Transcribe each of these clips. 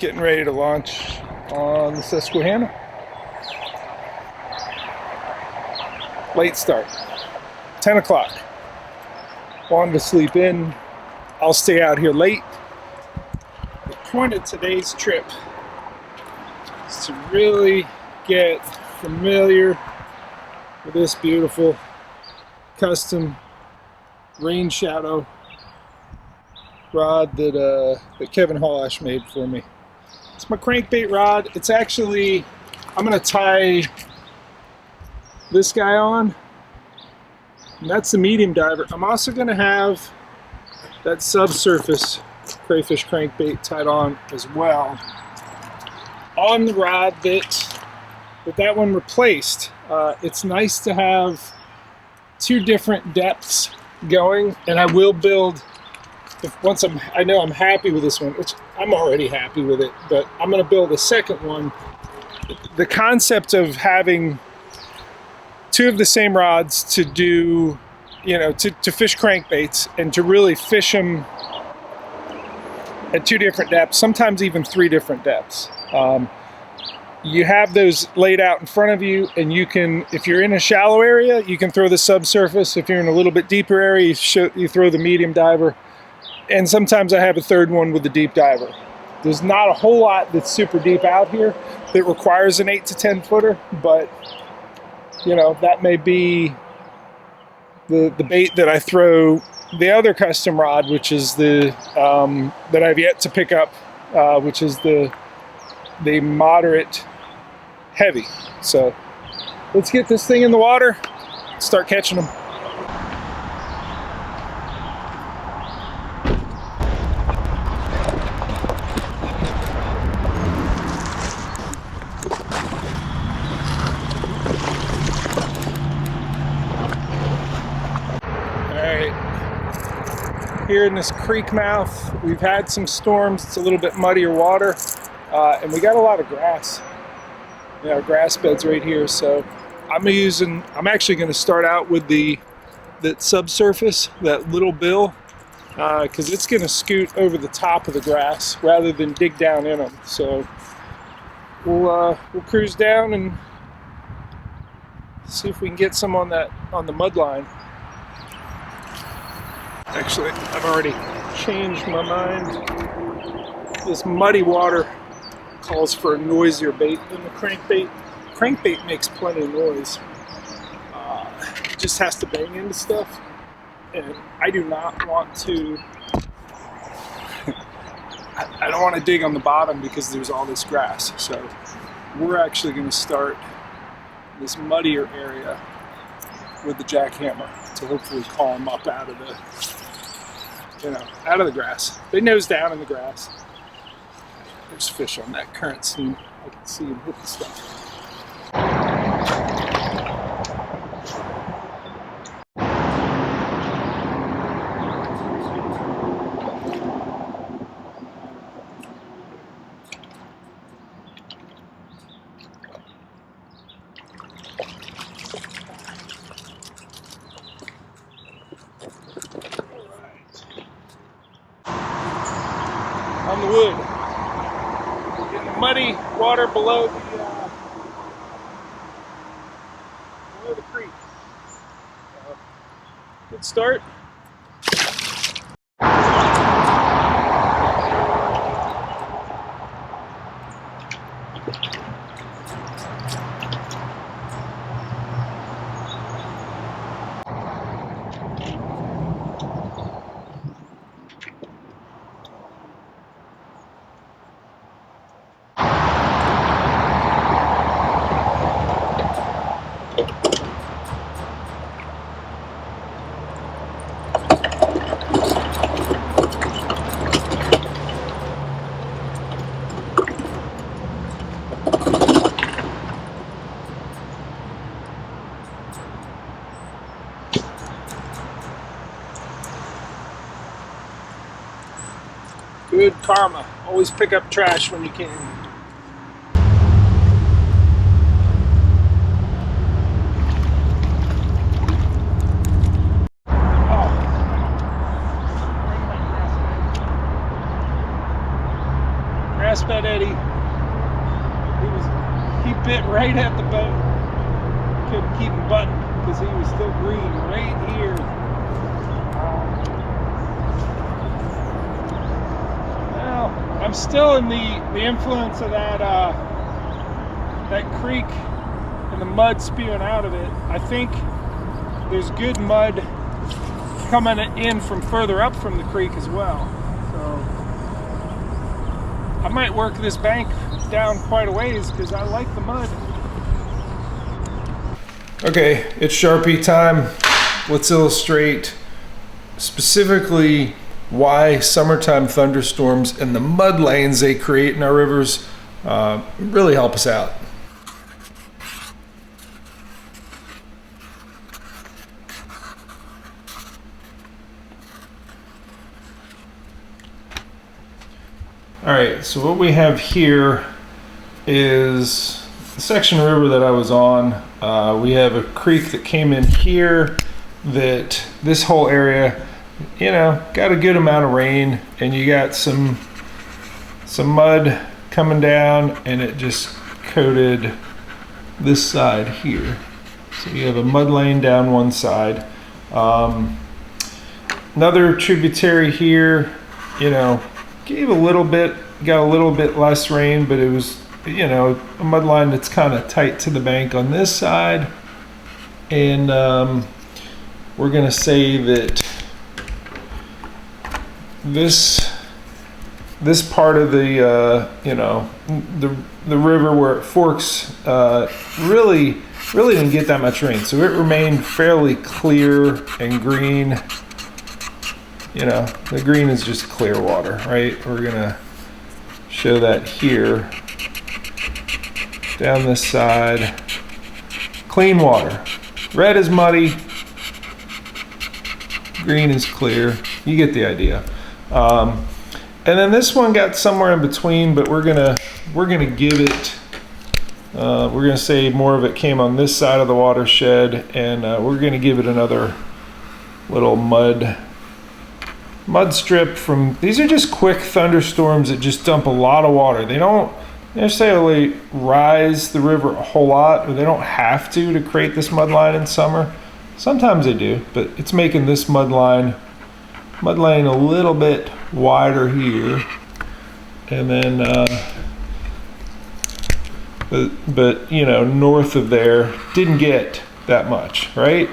Getting ready to launch on the Susquehanna. Late start, 10 o'clock. Wanted to sleep in. I'll stay out here late. The point of today's trip is to really get familiar with this beautiful custom rain shadow rod that Kevin Hallash made for me. It's my crankbait rod. It's actually, I'm gonna tie this guy on, and that's the medium diver. I'm also gonna have that subsurface crayfish crankbait tied on as well on the rod that one replaced. It's nice to have two different depths going, and I will build, once I know I'm happy with this one, which I'm already happy with it, but I'm going to build a second one. The concept of having two of the same rods to do, to fish crankbaits and to really fish them at two different depths, sometimes even three different depths. You have those laid out in front of you, and you can, if you're in a shallow area, you can throw the subsurface. If you're in a little bit deeper area, you throw the medium diver. And sometimes I have a third one with the deep diver. There's not a whole lot that's super deep out here that requires an 8 to 10 footer, but that may be the bait that I throw the other custom rod, which is the that I've yet to pick up, which is the moderate heavy. So let's get this thing in the water, start catching them. Here in this creek mouth, we've had some storms. It's a little bit muddier water, and we got a lot of grass. Grass beds right here. So I'm actually going to start out with that subsurface, that little bill, because it's going to scoot over the top of the grass rather than dig down in them. So we'll cruise down and see if we can get some on the mud line. Actually, I've already changed my mind. This muddy water calls for a noisier bait than the crankbait. Crankbait makes plenty of noise. It just has to bang into stuff. And I do not want to... I don't want to dig on the bottom because there's all this grass. So we're actually going to start this muddier area with the jackhammer to hopefully call them up out of the grass. They nose down in the grass. There's fish on that current seam. I can see them hit the stuff. On the wood, in the muddy water below the creek. Good start. Good karma. Always pick up trash when you can. grass-fed eddy. He bit right at the boat. Couldn't keep him buttoned because he was still green right here. Well, I'm still in the influence of that creek and the mud spewing out of it. I think there's good mud coming in from further up from the creek as well. So I might work this bank down quite a ways because I like the mud. Okay, it's Sharpie time. Let's illustrate specifically why summertime thunderstorms and the mud lanes they create in our rivers really help us out. All right, so what we have here is the section of river that I was on. We have a creek that came in here that this whole area, you know, got a good amount of rain, and you got some mud coming down, and it just coated this side here. So you have a mud lane down one side. Another tributary here, you know, gave a little bit, got a little bit less rain, but it was, you know, a mud line that's kind of tight to the bank on this side. And we're going to say that this part of the you know, the river where it forks really didn't get that much rain, so it remained fairly clear and green. You know, the green is just clear water, right? We're gonna show that here. Down this side, clean water. Red is muddy, green is clear. You get the idea. And then this one got somewhere in between, but we're gonna give it. We're gonna say more of it came on this side of the watershed, and we're gonna give it another little mud strip from. These are just quick thunderstorms that just dump a lot of water. They don't necessarily rise the river a whole lot, or they don't have to create this mud line in summer. Sometimes they do, but it's making this mud lane a little bit wider here, and then but you know, north of there didn't get that much, right?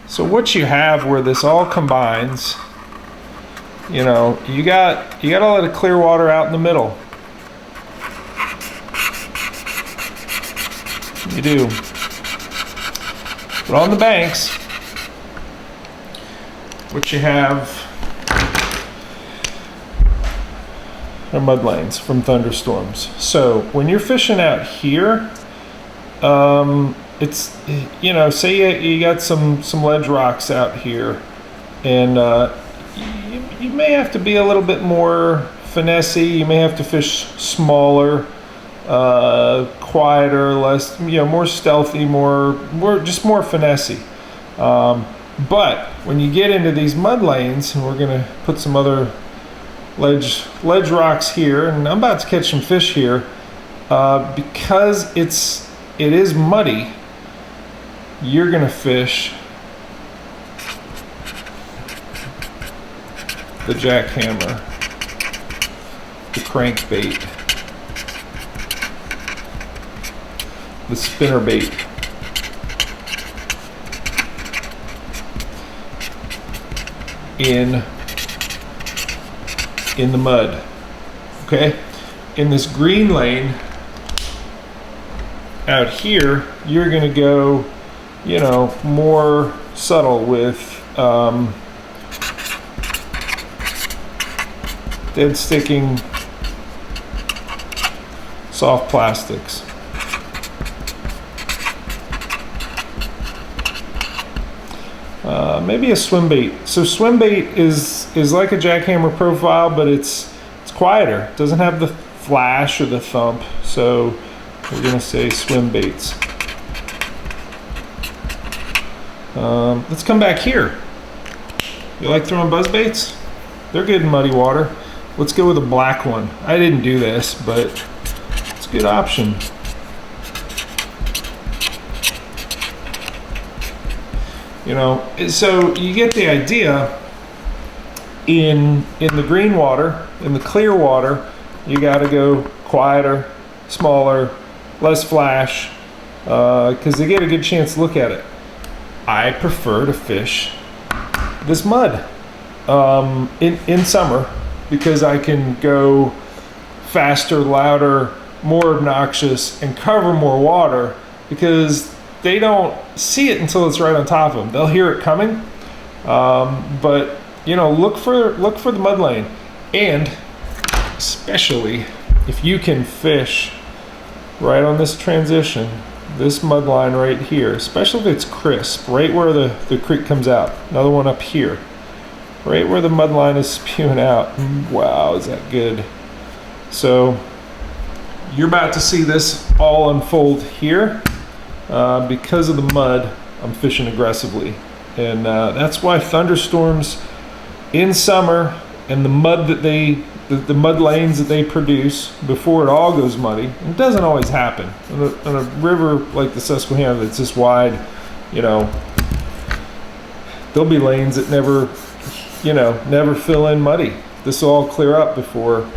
So what you have where this all combines, you know, you got a lot of clear water out in the middle. You do. But on the banks, what you have are mud lanes from thunderstorms. So when you're fishing out here, it's, you know, say you got some ledge rocks out here, and you may have to be a little bit more finessey. You may have to fish smaller, quieter, less, you know, more stealthy, more just more finessey. But when you get into these mud lanes, and we're gonna put some other ledge rocks here, and I'm about to catch some fish here, because it is muddy, you're gonna fish the jackhammer, the crankbait, the spinnerbait, in the mud. Okay, in this green lane out here, you're gonna go, you know, more subtle with dead sticking soft plastics. Maybe a swim bait. So swim bait is like a jackhammer profile, but it's quieter. It doesn't have the flash or the thump. So we're gonna say swim baits. Let's come back here. You like throwing buzz baits? They're good in muddy water. let's go with a black one. I didn't do this, but it's a good option. You know, so you get the idea. In the green water, in the clear water, you got to go quieter, smaller, less flash, because they get a good chance to look at it. I prefer to fish this mud in summer because I can go faster, louder, more obnoxious, and cover more water because they don't see it until it's right on top of them. They'll hear it coming, but you know, look for the mud lane, and especially if you can fish right on this transition, this mud line right here, especially if it's crisp, right where the creek comes out. Another one up here, right where the mud line is spewing out. Wow, is that good? So you're about to see this all unfold here. Because of the mud, I'm fishing aggressively, and that's why thunderstorms in summer and the mud that the mud lanes that they produce before it all goes muddy, it doesn't always happen. On a river like the Susquehanna that's this wide, you know, there'll be lanes that never fill in muddy. This will all clear up before.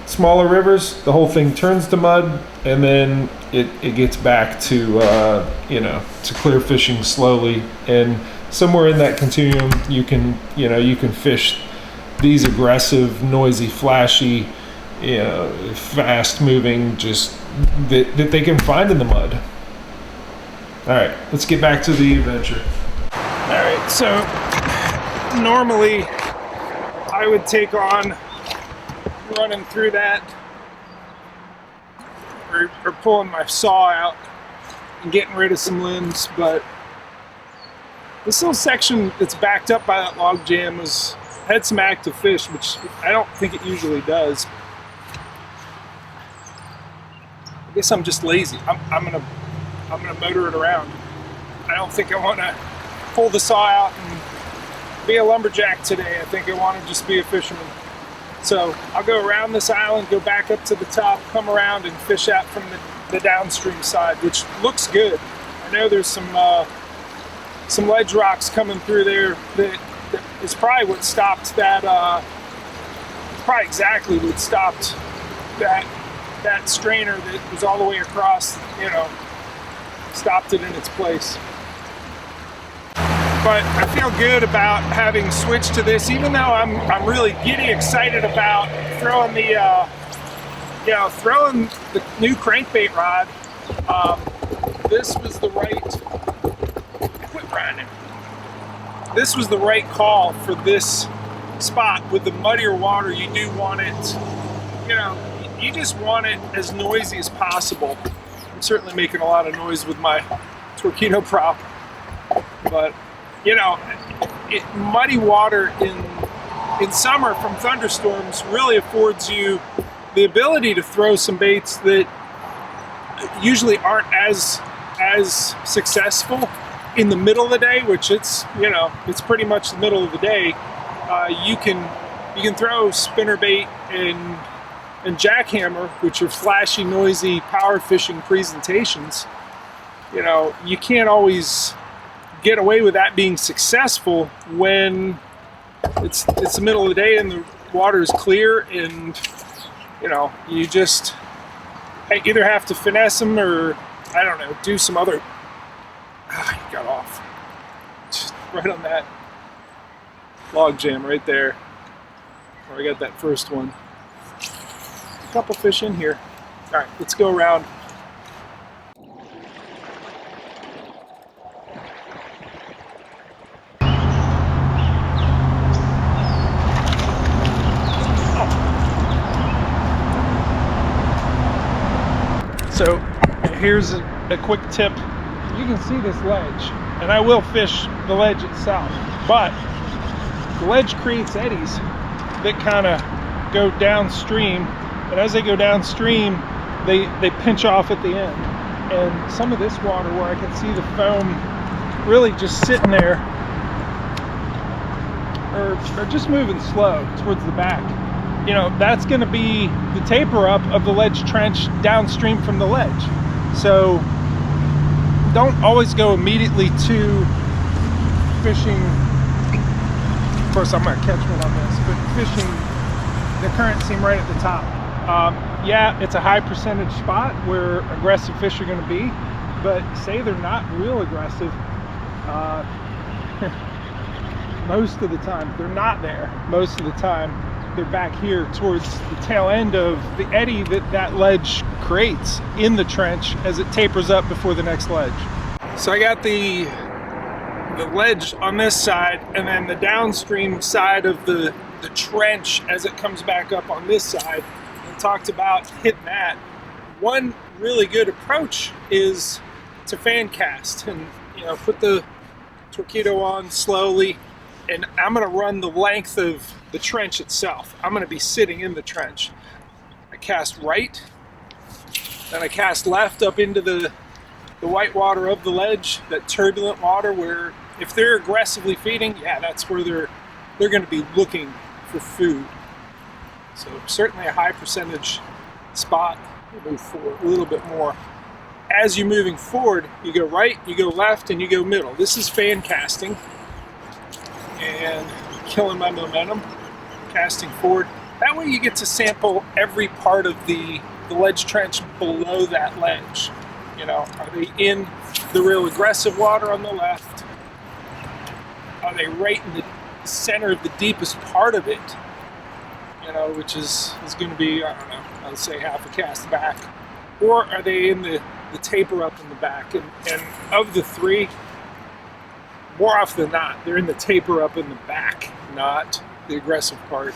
Smaller rivers, the whole thing turns to mud, and then it gets back to to clear fishing slowly. And somewhere in that continuum, you can fish these aggressive, noisy, flashy, fast-moving, just that they can find in the mud. All right, let's get back to the adventure. All right, so normally I would take on running through that or pulling my saw out and getting rid of some limbs, but this little section that's backed up by that log jam had some active fish, which I don't think it usually does. I guess I'm just lazy. I'm gonna motor it around. I don't think I want to pull the saw out and be a lumberjack today. I think I want to just be a fisherman. So I'll go around this island, go back up to the top, come around and fish out from the downstream side, which looks good. I know there's some ledge rocks coming through there that is probably what stopped that, probably exactly what stopped that strainer that was all the way across, stopped it in its place. But I feel good about having switched to this, even though I'm really giddy excited about throwing the new crankbait rod. This was the right. Quit riding it. This was the right call for this spot with the muddier water. You do want it, you just want it as noisy as possible. I'm certainly making a lot of noise with my Torpedo prop, but muddy water in summer from thunderstorms really affords you the ability to throw some baits that usually aren't as successful in the middle of the day, which it's pretty much the middle of the day. You can throw spinnerbait and jackhammer, which are flashy, noisy, power fishing presentations. You can't always get away with that being successful when it's the middle of the day and the water is clear, and you just either have to finesse them or I don't know, do some other. He got off just right on that log jam right there where I got that first one. A couple fish in here. All right, let's go around. So here's a quick tip. You can see this ledge, and I will fish the ledge itself, but the ledge creates eddies that kind of go downstream, and as they go downstream, they pinch off at the end. And some of this water where I can see the foam really just sitting there or just moving slow towards the back, you know, that's going to be the taper up of the ledge trench downstream from the ledge. So don't always go immediately to fishing. Of course, I'm going to catch one on this, but fishing the current seam right at the top. Yeah, it's a high percentage spot where aggressive fish are going to be, but say they're not real aggressive, most of the time they're not there. Most of the time they're back here towards the tail end of the eddy that ledge creates in the trench as it tapers up before the next ledge. So I got the ledge on this side, and then the downstream side of the trench as it comes back up on this side. I talked about hitting that. One really good approach is to fan cast, and you know, put the Torpedo on slowly, and I'm going to run the length of the trench itself. I'm going to be sitting in the trench. I cast right, then I cast left up into the white water of the ledge, that turbulent water where if they're aggressively feeding, yeah, that's where they're going to be looking for food. So certainly a high percentage spot. We'll move forward a little bit more. As you're moving forward, you go right, you go left, and you go middle. This is fan casting and killing my momentum, casting forward. That way you get to sample every part of the ledge trench below that ledge. You know, are they in the real aggressive water on the left? Are they right in the center of the deepest part of it? You know, which is going to be, I don't know, I'll say half a cast back. Or are they in the taper up in the back? And of the three, more often than not, they're in the taper up in the back, not the aggressive part,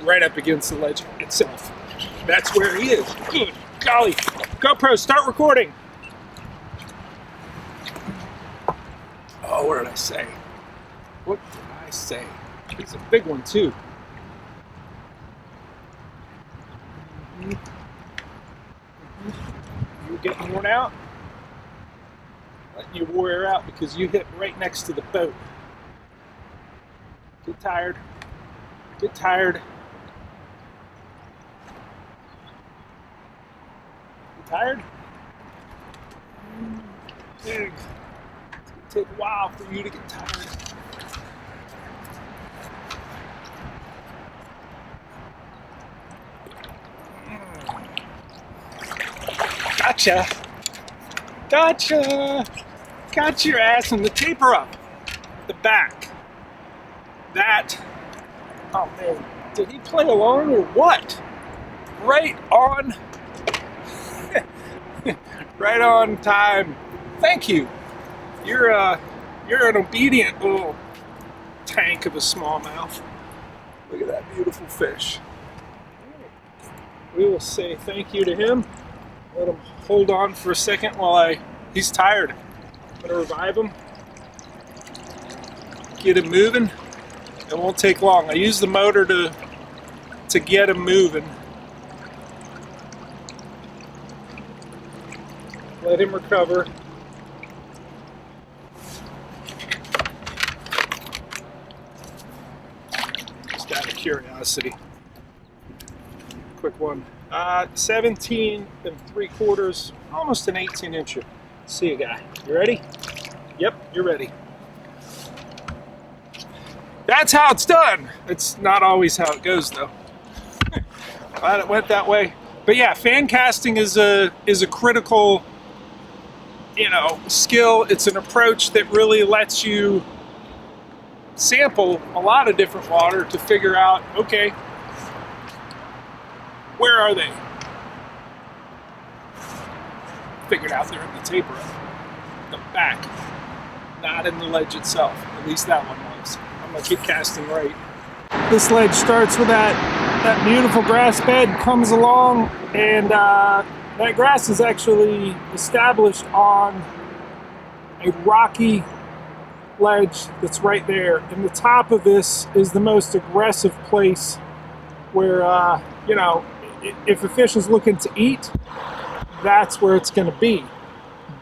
right up against the ledge itself. That's where he is. Good golly. GoPro, start recording. Oh, what did I say? What did I say? He's a big one, too. You're getting worn out? Letting you wear out because you hit right next to the boat. Get tired. Get tired. You tired? Big. It's gonna take a while for you to get tired. Gotcha. Gotcha. Got your ass in the taper up. The back. That. Oh man. Did he play along or what? Right on. Right on time. Thank you. You're an obedient little tank of a smallmouth. Look at that beautiful fish. We will say thank you to him. Let him hold on for a second while he's tired. I'm gonna revive him, get him moving. It won't take long. I use the motor to get him moving. Let him recover. Just out of curiosity. Quick one. 17 3/4, almost an 18-incher. See you, guy. You ready? Yep, you're ready. That's how it's done. It's not always how it goes, though. Glad it went that way. But yeah, fan casting is a critical, you know, skill. It's an approach that really lets you sample a lot of different water to figure out, okay, where are they? Figured out they're in the taper up, the back, not in the ledge itself. At least that one was. I'm gonna keep casting right. This ledge starts with that beautiful grass bed, comes along, and that grass is actually established on a rocky ledge that's right there. And the top of this is the most aggressive place where, you know, if a fish is looking to eat, that's where it's going to be.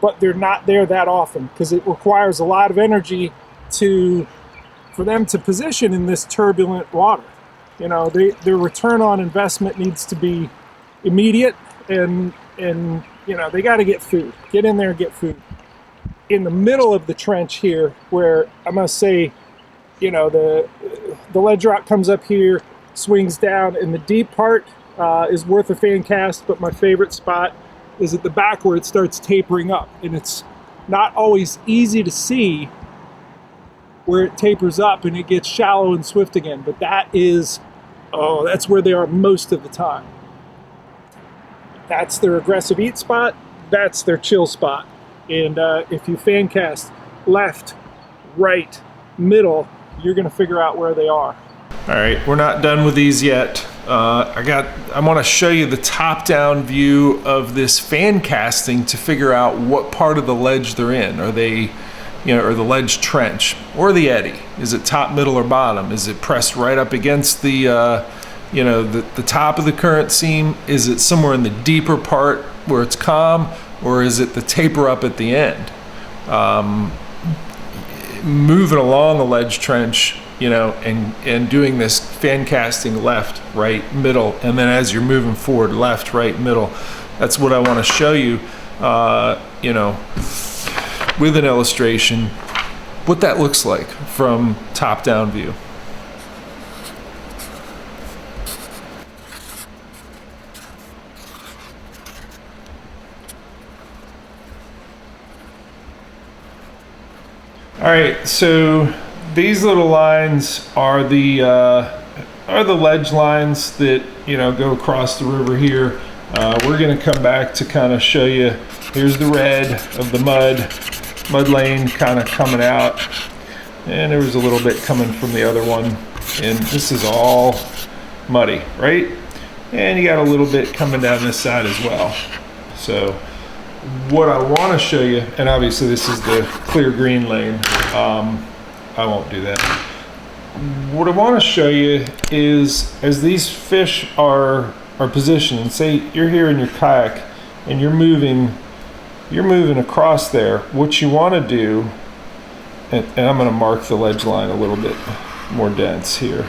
But they're not there that often because it requires a lot of energy for them to position in this turbulent water. You know, their return on investment needs to be immediate, and you know, they got to get food. Get in there and get food. In the middle of the trench here, where I must say, you know, the ledge rock comes up here, swings down, and the deep part is worth a fan cast, but my favorite spot is at the back where it starts tapering up, and it's not always easy to see where it tapers up and it gets shallow and swift again, but that is, oh, that's where they are most of the time. That's their aggressive eat spot, that's their chill spot. And if you fan cast left, right, middle, you're gonna figure out where they are. All right, we're not done with these yet. I want to show you the top-down view of this fan casting to figure out what part of the ledge they're in. Are they, you know, or the ledge trench, or the eddy? Is it top, middle, or bottom? Is it pressed right up against the, you know, the top of the current seam? Is it somewhere in the deeper part where it's calm, or is it the taper up at the end? Moving along a ledge trench, you know, and doing this fan casting left, right, middle, and then as you're moving forward, left, right, middle. That's what I want to show you, you know, with an illustration, what that looks like from top-down view. All right, so these little lines are the ledge lines that, you know, go across the river here. We're going to come back to kind of show you. Here's the red of the mud lane kind of coming out, and there was a little bit coming from the other one, and this is all muddy, right? And you got a little bit coming down this side as well. So what I want to show you, and obviously this is the clear green lane, I won't do that. What I want to show you is, as these fish are positioned, and say you're here in your kayak and you're moving across there, what you want to do, and I'm going to mark the ledge line a little bit more dense here.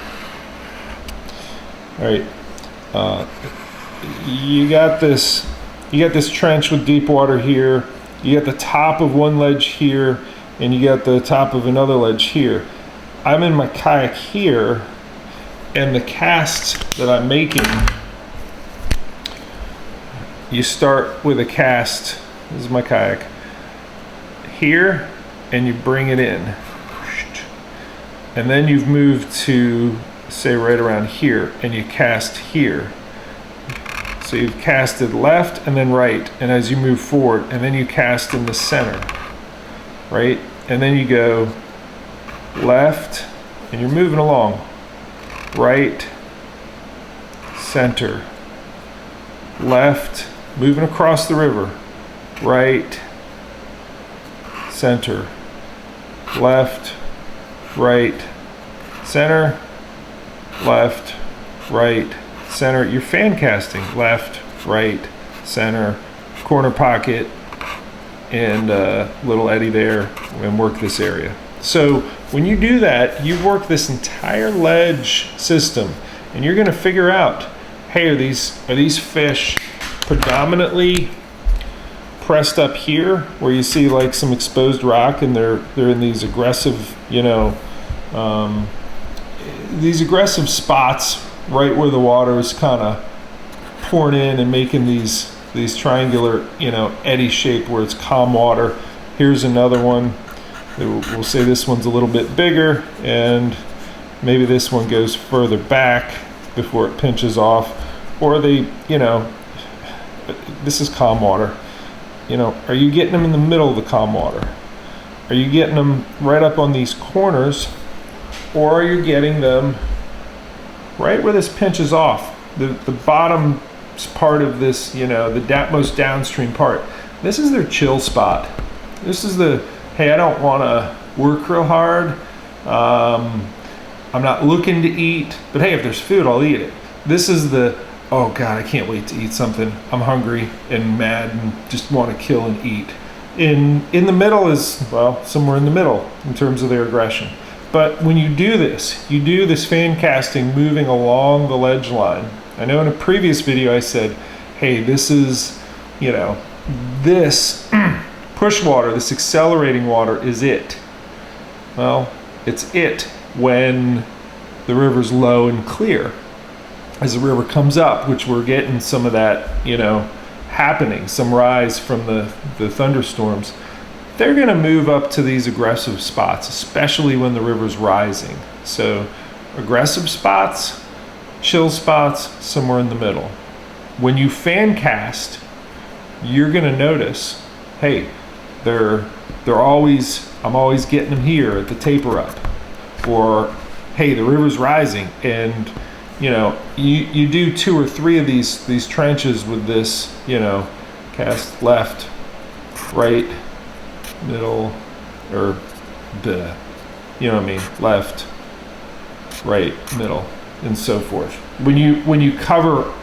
All right, you got this trench with deep water here, you got the top of one ledge here, and you got the top of another ledge here. I'm in my kayak here, and the cast that I'm making, you start with a cast, this is my kayak, here, and you bring it in. And then you've moved to, say, right around here, and you cast here. So you've casted left and then right, and as you move forward, and then you cast in the center, right? And then you go left, and you're moving along, right, center, left, moving across the river, right, center, left, right, center, left, right, center. You're fan casting left, right, center, corner pocket, and a little eddy there, and work this area. So when you do that, you work this entire ledge system, and you're going to figure out, hey, are these fish predominantly pressed up here, where you see like some exposed rock, and they're in these aggressive, you know, these aggressive spots right where the water is kind of pouring in and making these triangular, you know, eddy shape where it's calm water. Here's another one. We'll say this one's a little bit bigger, and maybe this one goes further back before it pinches off, or they, you know, this is calm water. You know, are you getting them in the middle of the calm water? Are you getting them right up on these corners, or are you getting them right where this pinches off, the bottom part of this, you know, the most downstream part? This is their chill spot. This is the, hey, I don't want to work real hard. I'm not looking to eat, but hey, if there's food, I'll eat it. This is the, oh God, I can't wait to eat something. I'm hungry and mad and just want to kill and eat. In the middle is, well, somewhere in the middle in terms of their aggression. But when you do this fan casting moving along the ledge line. I know in a previous video I said, hey, this is, you know, this push water, this accelerating water is it. Well, it's it when the river's low and clear. As the river comes up, which we're getting some of that, you know, happening, some rise from the thunderstorms, they're going to move up to these aggressive spots, especially when the river's rising. So aggressive spots, chill spots, somewhere in the middle. When you fan cast, you're going to notice, hey, I'm always getting them here at the taper up. Or, hey, the river's rising, and you know, you do 2 or 3 of these trenches with this, you know, cast left, right, middle, or you know what I mean, left, right, middle, and so forth. When you cover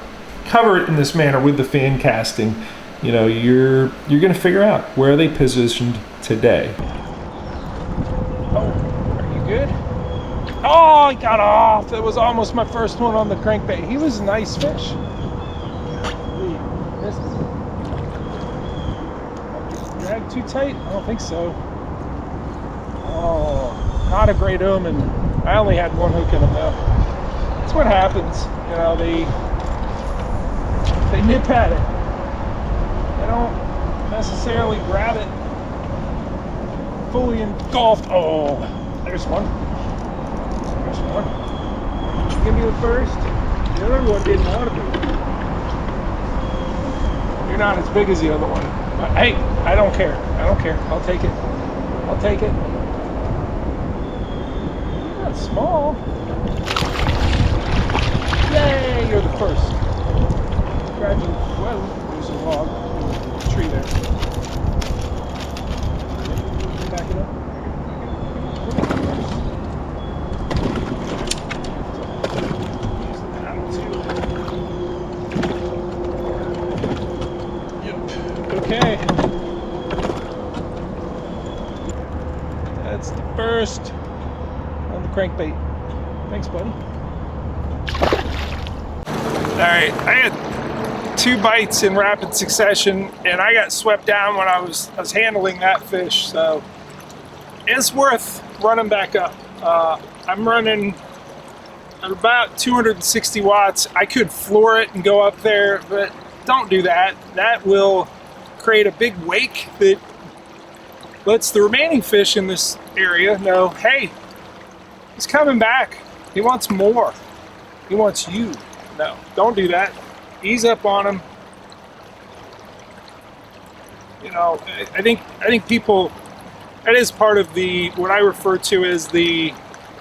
it in this manner with the fan casting, you know, you're gonna figure out where are they positioned today. Oh, are you good? Oh, he got off. That was almost my first one on the crankbait. He was a nice fish. Drag too tight? I don't think so. Oh, not a great omen. I only had one hook in him though. That's what happens. You know, they nip at it. They don't necessarily grab it fully engulfed. Oh, there's one. There's one. Give me the first. The other one didn't want to be. You're not as big as the other one. But hey, I don't care. I don't care. I'll take it. I'll take it. You're not small. Yay, you're the first. Congratulations. Well, there's a log. Tree there. Back it up. Okay. That's the first on the crankbait. Thanks, buddy. Alright, I had 2 bites in rapid succession and I got swept down when I was handling that fish, so it's worth running back up. I'm running at about 260 watts. I could floor it and go up there, but don't do that. That will create a big wake that lets the remaining fish in this area know, hey, he's coming back. He wants more. He wants you. No, don't do that. Ease up on him. You know, I think people, that is part of what I refer to as the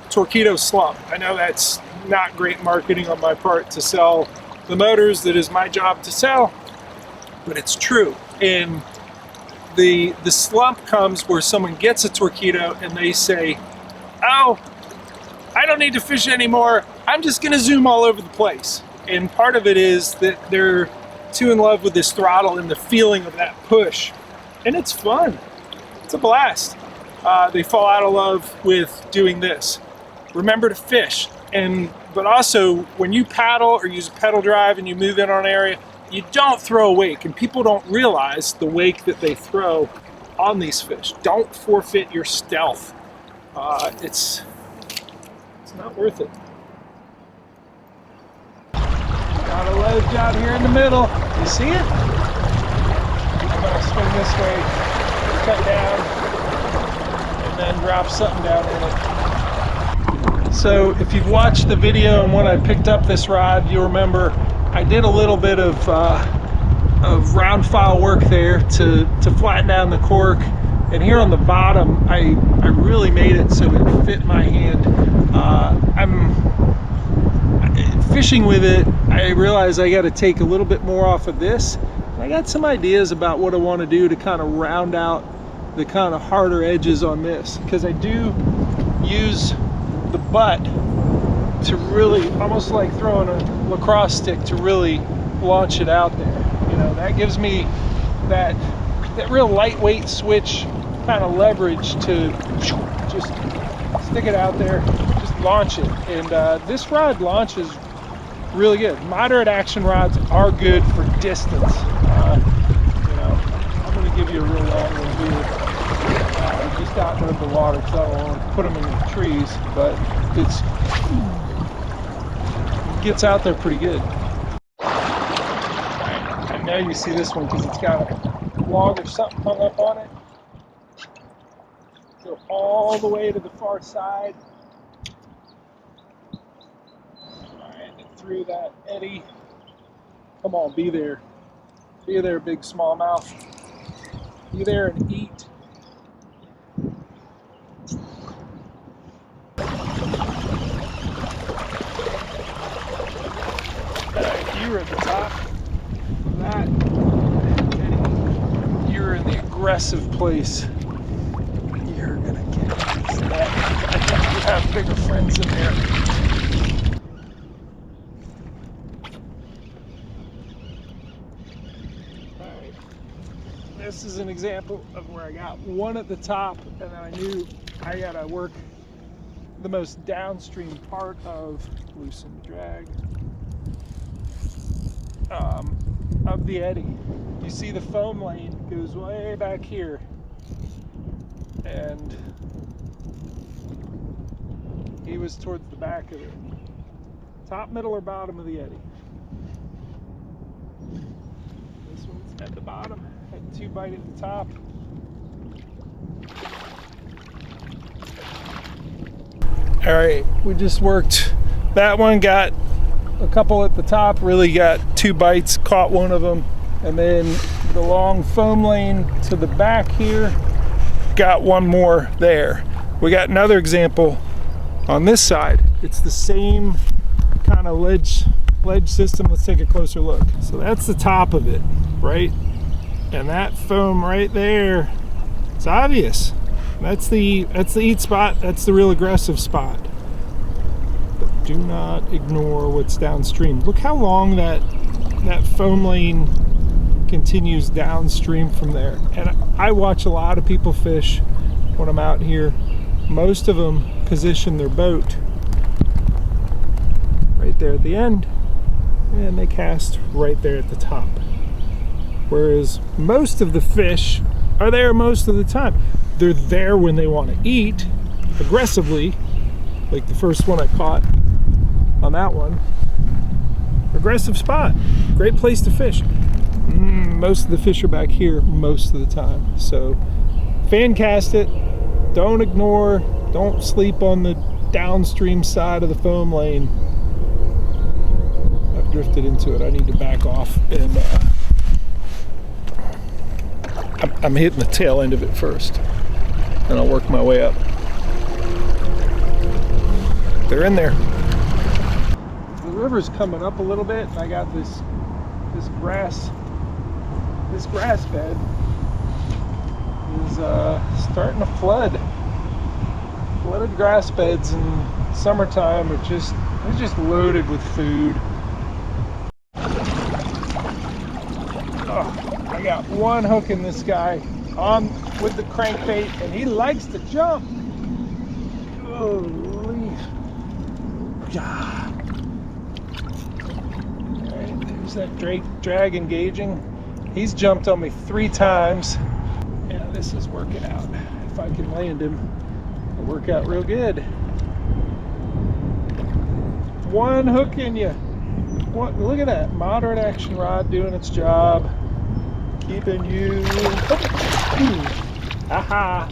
torpedo slump. I know that's not great marketing on my part to sell the motors that is my job to sell, but it's true. And the slump comes where someone gets a torpedo and they say, oh, I don't need to fish anymore. I'm just gonna zoom all over the place. And part of it is that they're too in love with this throttle and the feeling of that push. And it's fun. It's a blast. They fall out of love with doing this. Remember to fish. But also, when you paddle or use a pedal drive and you move in on an area, you don't throw a wake. And people don't realize the wake that they throw on these fish. Don't forfeit your stealth. It's not worth it. Got a ledge out here in the middle. You see it? I'm gonna swing this way, cut down, and then drop something down in it. So if you've watched the video and when I picked up this rod, you'll remember I did a little bit of round file work there to flatten down the cork. And here on the bottom, I really made it so it fit my hand. I'm fishing with it. I realize I got to take a little bit more off of this. I got some ideas about what I want to do to kind of round out the kind of harder edges on this, because I do use the butt to really, almost like throwing a lacrosse stick, to really launch it out there. You know, that gives me that real lightweight switch kind of leverage to just stick it out there, just launch it. And this rod launches really good. Moderate action rods are good for distance. You know, I'm going to give you a real long one here. Just out there in the water because I don't want to put them in the trees, but it gets out there pretty good. And now you see this one because it's got a log or something hung up on it. Go all the way to the far side. Alright, and through that eddy. Come on, be there. Be there, big smallmouth. Be there and eat. You're at the top of that. You're in the aggressive place. You're gonna get that. I think you have bigger friends in there. Alright. This is an example of where I got one at the top, and I knew I gotta work the most downstream part of loosen drag. Of the eddy. You see the foam lane goes way back here, and he was towards the back of it. Top, middle, or bottom of the eddy. This one's at the bottom, had 2 bite at the top. All right, we just worked. That one got a couple at the top, really got 2 bites, caught one of them, and then the long foam lane to the back here, got one more there. We got another example on this side. It's the same kind of ledge system. Let's take a closer look. So that's the top of it, right? And that foam right there, it's obvious. That's the eat spot. That's the real aggressive spot. Do not ignore what's downstream. Look how long that foam lane continues downstream from there. And I watch a lot of people fish when I'm out here. Most of them position their boat right there at the end, and they cast right there at the top. Whereas most of the fish are there most of the time. They're there when they want to eat aggressively, like the first one I caught on that one. Aggressive spot, great place to fish. Most of the fish are back here most of the time. So fan cast it, don't ignore, don't sleep on the downstream side of the foam lane. I've drifted into it, I need to back off, and I'm hitting the tail end of it first, and I'll work my way up. They're in there. The river's coming up a little bit, and I got this grass bed is starting to flood. Flooded grass beds in summertime are just loaded with food. Oh, I got one hook in this guy on with the crankbait, and he likes to jump. Holy. Alright, there's that drag engaging. He's jumped on me 3 times. Yeah, this is working out. If I can land him, it'll work out real good. One hook in you. What? Look at that. Moderate action rod doing its job. Keeping you. Aha!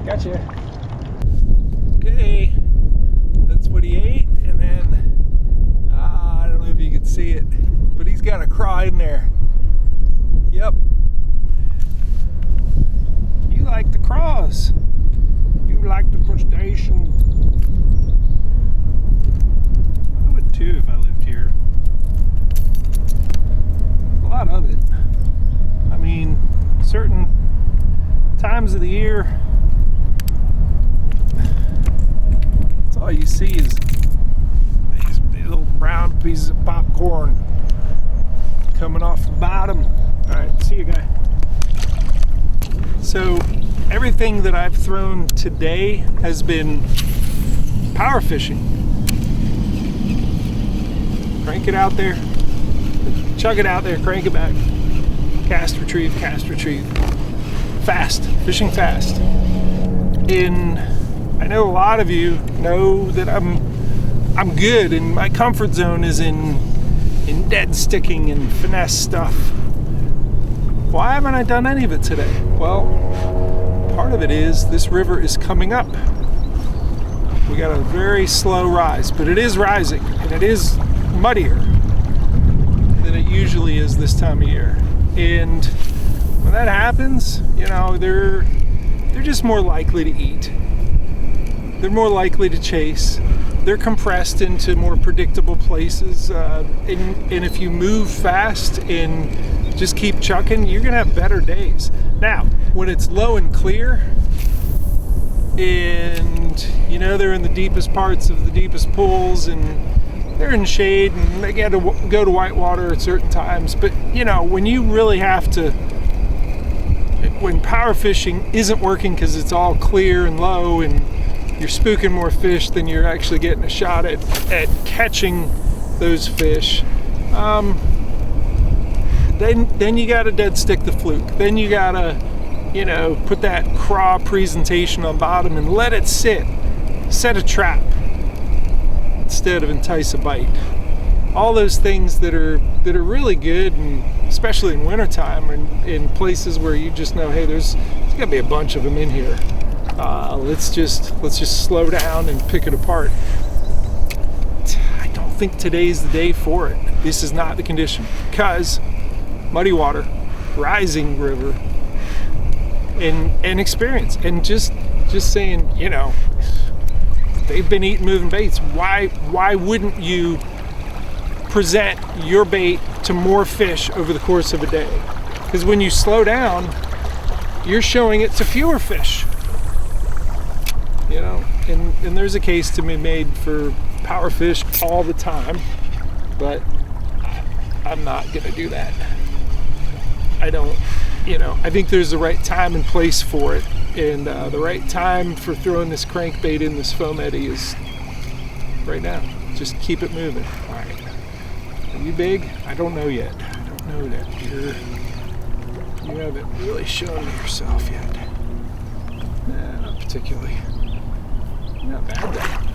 Gotcha. Okay. That's what he ate. And then, I don't know if you can see it, but he's got a craw in there. Yep. You like the craws. You like the crustacean. I would too if I lived here. A lot of it. I mean, certain times of the year, that's all you see is these little brown pieces of popcorn coming off the bottom. Alright, see you guys. So everything that I've thrown today has been power fishing. Crank it out there, chug it out there, crank it back, cast, retrieve, fast, fishing fast. I know a lot of you know that I'm good, and my comfort zone is in dead sticking and finesse stuff. Why haven't I done any of it today? Well, part of it is this river is coming up. We got a very slow rise, but it is rising, and it is muddier than it usually is this time of year. And when that happens, you know, they're just more likely to eat. They're more likely to chase. They're compressed into more predictable places. And if you move fast and just keep chucking, you're gonna have better days. Now, when it's low and clear, and you know they're in the deepest parts of the deepest pools, and they're in shade, and they get to go to whitewater at certain times. But you know, when you really have to, when power fishing isn't working because it's all clear and low, and you're spooking more fish than you're actually getting a shot at catching those fish, then you gotta dead stick the fluke. Then you gotta, you know, put that craw presentation on bottom and let it sit. Set a trap instead of entice a bite. All those things that are really good, and especially in wintertime, or in places where you just know, hey, there's gotta be a bunch of them in here. Let's just slow down and pick it apart. I don't think today's the day for it. This is not the condition, because muddy water, rising river, and experience, and just saying, you know, they've been eating moving baits. Why wouldn't you present your bait to more fish over the course of a day? Because when you slow down, you're showing it to fewer fish. You know, and there's a case to be made for power fish all the time, but I'm not gonna do that. I don't, you know, I think there's the right time and place for it, and the right time for throwing this crankbait in this foam eddy is right now. Just keep it moving. All right. Are you big? I don't know yet. I don't know that. You haven't really shown me yourself yet. Nah, not particularly. Not bad though.